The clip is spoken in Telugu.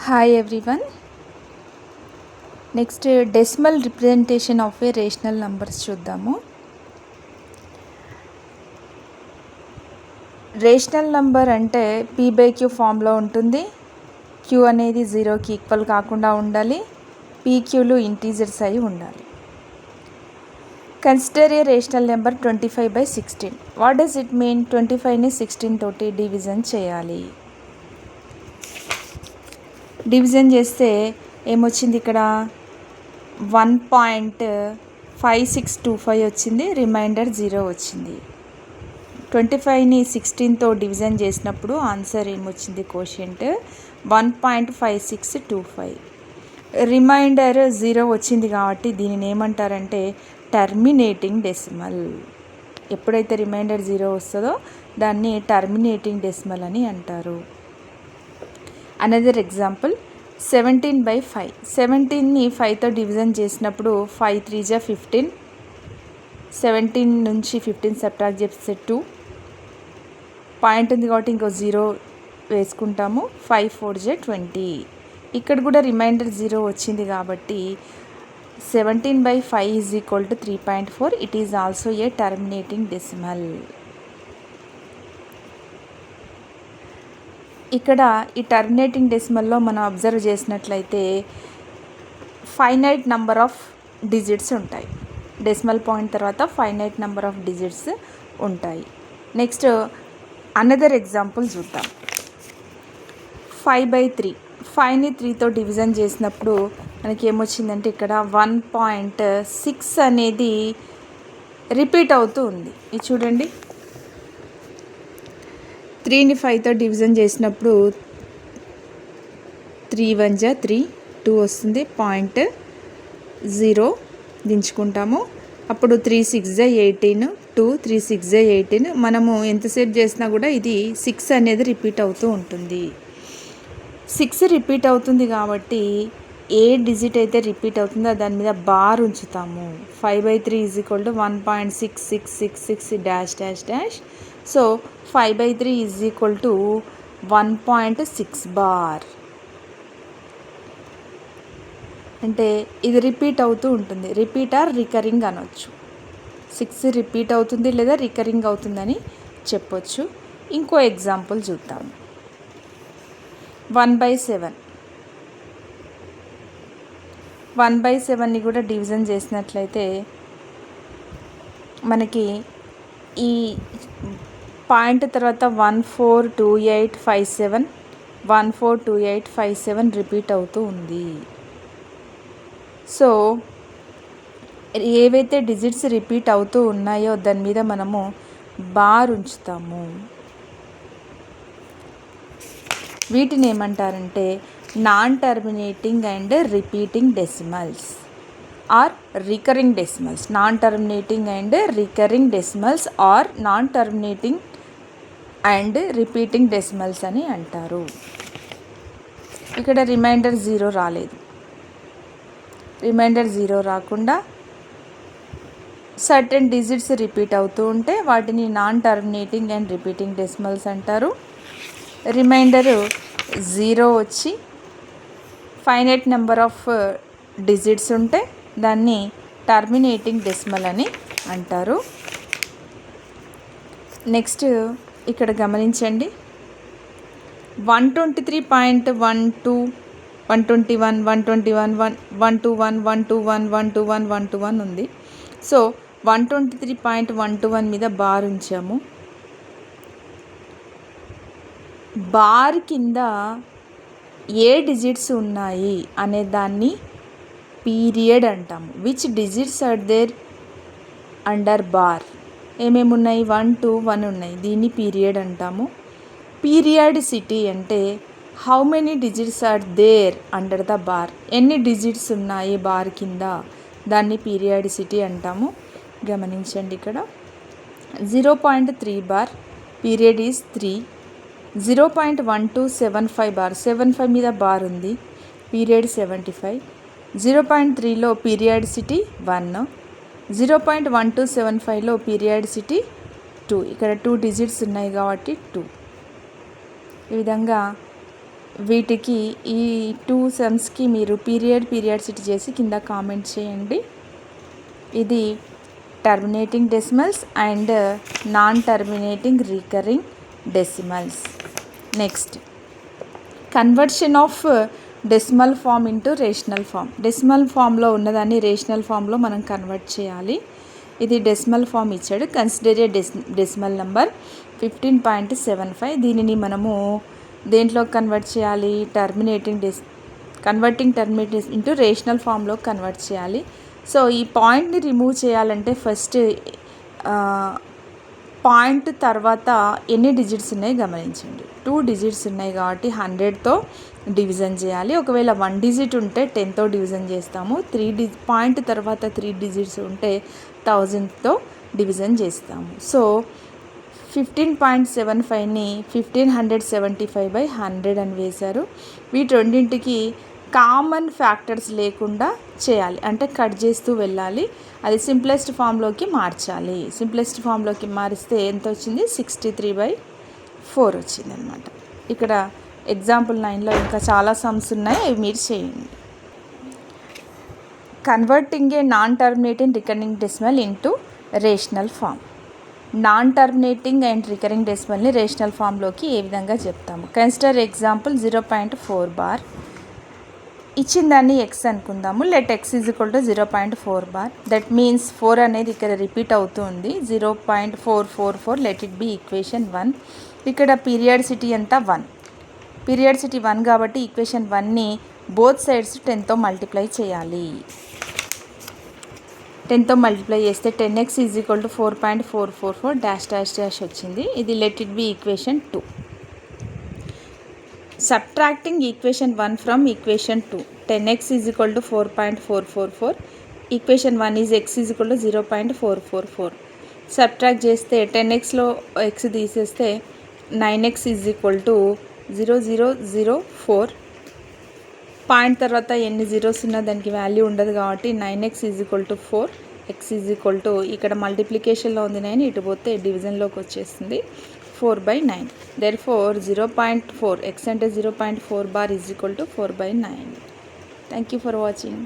Hi everyone. Next decimal representation of a rational numbers చూద్దాము. రేషనల్ నంబర్ అంటే p/q ఫామ్లో ఉంటుంది. q అనేది 0కి ఈక్వల్ కాకుండా ఉండాలి. pqలు ఇంటీజర్స్ అయి ఉండాలి. Consider a rational number 25/16. What does it mean? 25ని 16 తోటి డివిజన్ చేయాలి. డివిజన్ చేస్తే ఏమొచ్చింది ఇక్కడ? 1.5625 వచ్చింది. రిమైండర్ 0 వచ్చింది. 25ని 16తో డివిజన్ చేసినప్పుడు ఆన్సర్ ఏమొచ్చింది? కోషియంట్ 1.5625. రిమైండర్ 0 వచ్చింది కాబట్టి దీనిని ఏమంటారంటే టర్మినేటింగ్ డెసిమల్. ఎప్పుడైతే రిమైండర్ 0 వస్తుందో దాన్ని టర్మినేటింగ్ డెసిమల్ అని అంటారు. Another example 17/5. 17ని 5తో డివిజన్ చేసినప్పుడు 5 3 జా 15. 17 నుంచి 15 సబ్ట్రాక్ట్ చేస్తే 2. పాయింట్ ఉంది కాబట్టి ఇంకో 0 వేసుకుంటాము. 5 4 జా 20. ఇక్కడ కూడా రిమైండర్ 0 వచ్చింది కాబట్టి 17/5 is equal to 3.4. It is also a terminating decimal. ఇక్కడ ఈ టర్మినేటింగ్ డెసిమల్లో మనం అబ్జర్వ్ చేసినట్లయితే ఫైనైట్ నంబర్ ఆఫ్ డిజిట్స్ ఉంటాయి. డెసిమల్ పాయింట్ తర్వాత ఫైనైట్ నంబర్ ఆఫ్ డిజిట్స్ ఉంటాయి. నెక్స్ట్ అనదర్ ఎగ్జాంపుల్ చూద్దాం. 5/3. 5ని 3తో డివిజన్ చేసినప్పుడు మనకి ఏమొచ్చిందంటే ఇక్కడ 1.6 అనేది రిపీట్ అవుతూ ఉంది. ఇది చూడండి. 3ని 5తో డివిజన్ చేసినప్పుడు 3 1 జా 3, 2 వస్తుంది. 0.0 దించుకుంటాము. అప్పుడు 3 6 జా 18, 2 3 6 జా 18. మనము ఎంతసేపు చేసినా కూడా ఇది 6 అనేది రిపీట్ అవుతూ ఉంటుంది. 6 రిపీట్ అవుతుంది కాబట్టి ఏ డిజిట్ అయితే రిపీట్ అవుతుందో దాని మీద బార్ ఉంచుతాము. 5/3 is equal to 1.6666 dash dash dash. So 5/3 is equal to 1.6 bar. అంటే ఇది రిపీట్ అవుతూ ఉంటుంది. రిపీట్ ఆర్ రికరింగ్ అనొచ్చు. 6 రిపీట్ అవుతుంది లేదా రికరింగ్ అవుతుందని చెప్పొచ్చు. ఇంకో ఎగ్జాంపుల్ చూద్దాం. 1/7. 1/7ని కూడా డివిజన్ చేసినట్లయితే మనకి ఈ పాయింట్ తర్వాత 142857 142857 రిపీట్ అవుతూ ఉంది. సో ఏవైతే డిజిట్స్ రిపీట్ అవుతూ ఉన్నాయో దాని మీద మనము బార్ ఉంచుతాము. వీటిని ఏమంటారంటే non terminating and repeating decimals or recurring decimals. Non terminating and recurring decimals or non terminating and repeating decimals అని అంటారు. ఇక్కడ రిమైండర్ 0 రాలేదు. రిమైండర్ 0 రాకుండా సర్టెన్ డిజిట్స్ రిపీట్ అవుతూ ఉంటే వాటిని non terminating and repeating decimals అంటారు. రిమైండర్ 0 వచ్చి ఫైనైట్ నెంబర్ ఆఫ్ డిజిట్స్ ఉంటే దాన్ని టర్మినేటింగ్ డెసిమల్ అని అంటారు. నెక్స్ట్ ఇక్కడ గమనించండి. 123.12 121 121 121 121 121 121 ఉంది. సో 123.121 మీద బార్ ఉంచాము. బార్ కింద ఏ డిజిట్స్ ఉన్నాయి అనే దాన్ని పీరియడ్ అంటాము. Which digits are there under bar? ఏమేమి ఉన్నాయి? 1 2 1 ఉన్నాయి. దీన్ని పీరియడ్ అంటాము. పీరియాడిసిటీ అంటే how many digits are there under the bar. ఎన్ని డిజిట్స్ ఉన్నాయి బార్ కింద, దాన్ని పీరియాడిసిటీ అంటాము. గమనించండి ఇక్కడ 0.3 బార్ పీరియడ్ ఈజ్ 3. 0.1275 బార్ 75 మీద బార్ ఉంది, పీరియడ్ 75. 0.3లో పీరియాడిసిటీ 1. 0.1275లో పీరియాడిసిటీ 2. ఇక్కడ 2 డిజిట్స్ ఉన్నాయి కాబట్టి 2. ఈ విధంగా వీటికి ఈ 2 సమ్స్కి మీరు పీరియాడిసిటీ చేసి కింద కామెంట్ చేయండి. ఇది terminating decimals and non terminating recurring decimals. Next, conversion of decimal form into rational form. Decimal ఫామ్లో ఉన్నదాన్ని రేషనల్ ఫామ్లో మనం కన్వర్ట్ చేయాలి. ఇది డెసిమల్ ఫామ్ ఇచ్చాడు. Consider a decimal number 15.75. దీనిని మనము దేంట్లో కన్వర్ట్ చేయాలి? కన్వర్టింగ్ టర్మినేటింగ్ ఇంటూ రేషనల్ ఫామ్లో కన్వర్ట్ చేయాలి. సో ఈ పాయింట్ని రిమూవ్ చేయాలంటే ఫస్ట్ పాయింట్ తర్వాత ఎన్ని డిజిట్స్ ఉన్నాయి గమనించండి. 2 డిజిట్స్ ఉన్నాయి కాబట్టి 100తో డివిజన్ చేయాలి. ఒకవేళ 1 డిజిట్ ఉంటే 10తో డివిజన్ చేస్తాము. పాయింట్ తర్వాత 3 డిజిట్స్ ఉంటే 1000తో డివిజన్ చేస్తాము. సో 15.75ని 1575/100 అని వేశారు. వీటి రెండింటికి కామన్ ఫ్యాక్టర్స్ లేకుండా చేయాలి, అంటే కట్ చేస్తూ వెళ్ళాలి. అది సింప్లెస్ట్ ఫామ్లోకి మార్చాలి. సింప్లెస్ట్ ఫామ్లోకి మారిస్తే ఎంత వచ్చింది? 63/4 వచ్చింది అనమాట. ఇక్కడ ఎగ్జాంపుల్ 9లో ఇంకా చాలా సమ్స్ ఉన్నాయి, అవి మీరు చేయండి. Converting a non terminating recurring decimal into rational form. Non terminating and recurring డెసిమల్ని రేషనల్ ఫామ్లోకి ఏ విధంగా చెప్తాము? Consider example 0.4 bar. ఇచ్చిన దాన్ని ఎక్స్ అనుకుందాము. Let x is equal to 0.4 bar. That means 4 అనేది ఇక్కడ రిపీట్ అవుతుంది. 0.444 లెట్ ఇట్ బి ఈక్వేషన్ 1. ఇక్కడ పీరియాడిసిటీ ఎంత? 1. పీరియాడిసిటీ 1 కాబట్టి ఈక్వేషన్ 1ని బోత్ సైడ్స్ 10తో మల్టిప్లై చేయాలి. 10తో మల్టిప్లై చేస్తే 10x is equal to 4.444 dash dash dash వచ్చింది. ఇది let it be equation 2. Subtracting equation 1 from equation 2. 10x is equal to 4.444. Equation 1 is x is equal to 0.444. Subtract చేస్తే 10xలో x తీసేస్తే 9x is equal to 0004. Point తర్వాత ఎన్ని జీరోస్ ఉన్నా దానికి వాల్యూ ఉండదు కాబట్టి 9x is equal to 4. x is equal to ఇక్కడ మల్టిప్లికేషన్లో ఉంది 9, ఇటు పోతే డివిజన్లోకి వచ్చేస్తుంది 4/9. Therefore 0.4 x అంటే 0.4 bar is equal to 4/9. Thank you for watching.